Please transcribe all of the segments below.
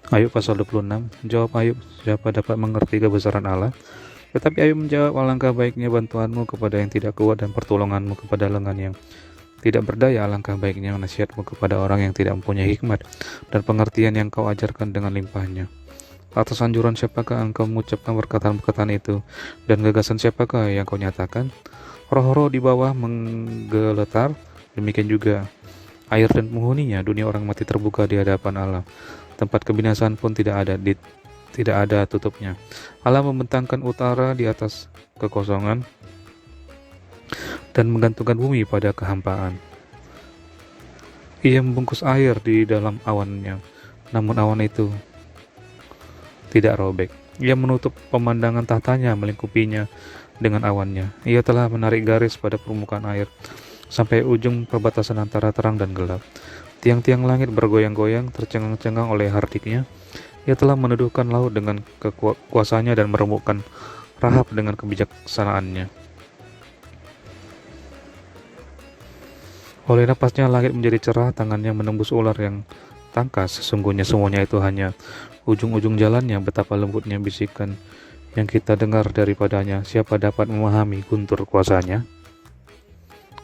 Ayub pasal 26. Jawab Ayub, siapa dapat mengerti kebesaran Allah? Tetapi Ayub menjawab, alangkah baiknya bantuanmu kepada yang tidak kuat dan pertolonganmu kepada lengan yang tidak berdaya. Alangkah baiknya nasihatmu kepada orang yang tidak mempunyai hikmat dan pengertian yang kau ajarkan dengan limpahnya. Atas anjuran siapakah engkau mengucapkan perkataan-perkataan itu, dan gagasan siapakah yang kau nyatakan? Roh-roh di bawah menggeletar, demikian juga air dan penghuninya. Dunia orang mati terbuka di hadapan Allah. Tempat kebinasaan pun tidak ada tutupnya. Allah membentangkan utara di atas kekosongan dan menggantungkan bumi pada kehampaan. Ia membungkus air di dalam awannya, namun awan itu tidak robek. Ia menutup pemandangan tahtanya, melingkupinya dengan awannya. Ia telah menarik garis pada permukaan air sampai ujung perbatasan antara terang dan gelap. Tiang-tiang langit bergoyang-goyang, tercengang-cengang oleh hardiknya. Ia telah meneduhkan laut dengan kekuasaannya dan meremukkan Rahab dengan kebijaksanaannya. Oleh napasnya langit menjadi cerah, tangannya menembus ular yang tangkas. Sesungguhnya semuanya itu hanya ujung-ujung jalannya. Betapa lembutnya bisikan yang kita dengar daripadanya. Siapa dapat memahami guntur kuasanya?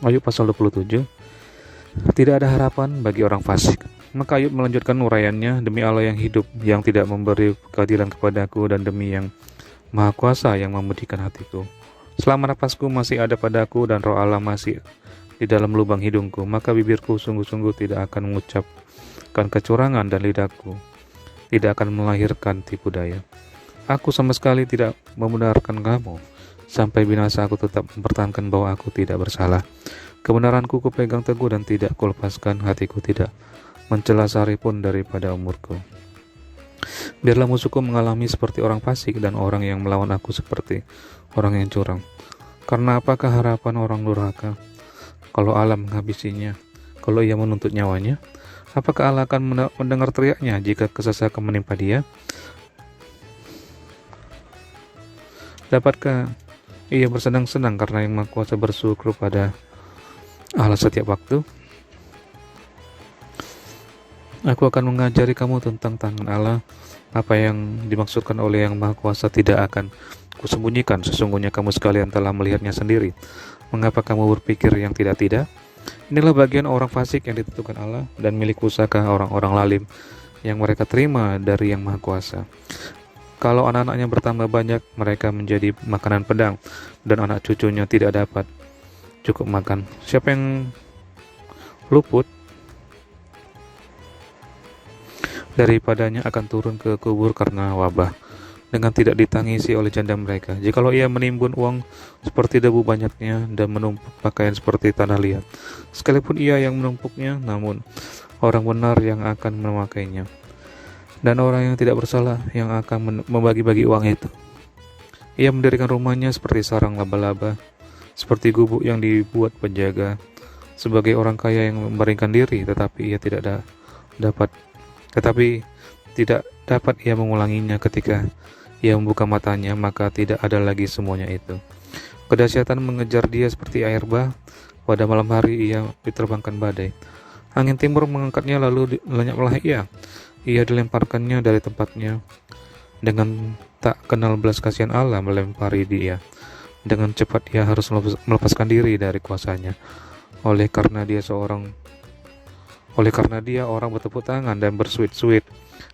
Ayub pasal 27. Tidak ada harapan bagi orang fasik. Maka Ayub melanjutkan uraiannya, demi Allah yang hidup, yang tidak memberi keadilan kepadaku, dan demi yang Maha Kuasa yang memedihkan hatiku. Selama napasku masih ada padaku dan roh Allah masih di dalam lubang hidungku, maka bibirku sungguh-sungguh tidak akan mengucapkan kecurangan dan lidahku tidak akan melahirkan tipu daya. Aku sama sekali tidak membenarkan kamu. Sampai binasa aku tetap mempertahankan bahwa aku tidak bersalah. Kebenaranku kupegang teguh dan tidak kulepaskan, hatiku tidak mencela sehari pun daripada umurku. Biarlah musuhku mengalami seperti orang fasik dan orang yang melawan aku seperti orang yang curang. Karena apakah harapan orang durhaka kalau Allah menghabisinya, kalau ia menuntut nyawanya? Apakah Allah akan mendengar teriaknya jika kesesakan menimpa dia? Dapatkah ia bersenang-senang karena yang Maha Kuasa bersyukur pada Allah setiap waktu? Aku akan mengajari kamu tentang tangan Allah. Apa yang dimaksudkan oleh yang Maha Kuasa tidak akan kusembunyikan. Sesungguhnya kamu sekalian telah melihatnya sendiri. Mengapa kamu berpikir yang tidak-tidak? Inilah bagian orang fasik yang ditentukan Allah, dan milik pusaka orang-orang lalim yang mereka terima dari yang Maha Kuasa. Kalau anak-anaknya bertambah banyak, mereka menjadi makanan pedang, dan anak cucunya tidak dapat cukup makan. Siapa yang luput daripadanya akan turun ke kubur karena wabah, dengan tidak ditangisi oleh janda mereka. Jikalau ia menimbun uang seperti debu banyaknya dan menumpuk pakaian seperti tanah liat, sekalipun ia yang menumpuknya, namun orang benar yang akan memakainya, dan orang yang tidak bersalah yang akan membagi-bagi uang itu. Ia mendirikan rumahnya seperti sarang laba-laba, seperti gubuk yang dibuat penjaga, sebagai orang kaya yang membaringkan diri, tetapi tidak dapat ia mengulanginya. Ketika ia membuka matanya, maka tidak ada lagi semuanya itu. Kedahsyatan mengejar dia seperti air bah. Pada malam hari ia diterbangkan badai. Angin timur mengangkatnya, lalu lenyaplah ia. Ia dilemparkannya dari tempatnya. Dengan tak kenal belas kasihan Allah melempari dia. Dengan cepat ia harus melepaskan diri dari kuasanya. Oleh karena dia orang bertepuk tangan dan bersuit-suit,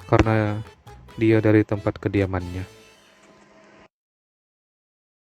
karena dia dari tempat kediamannya.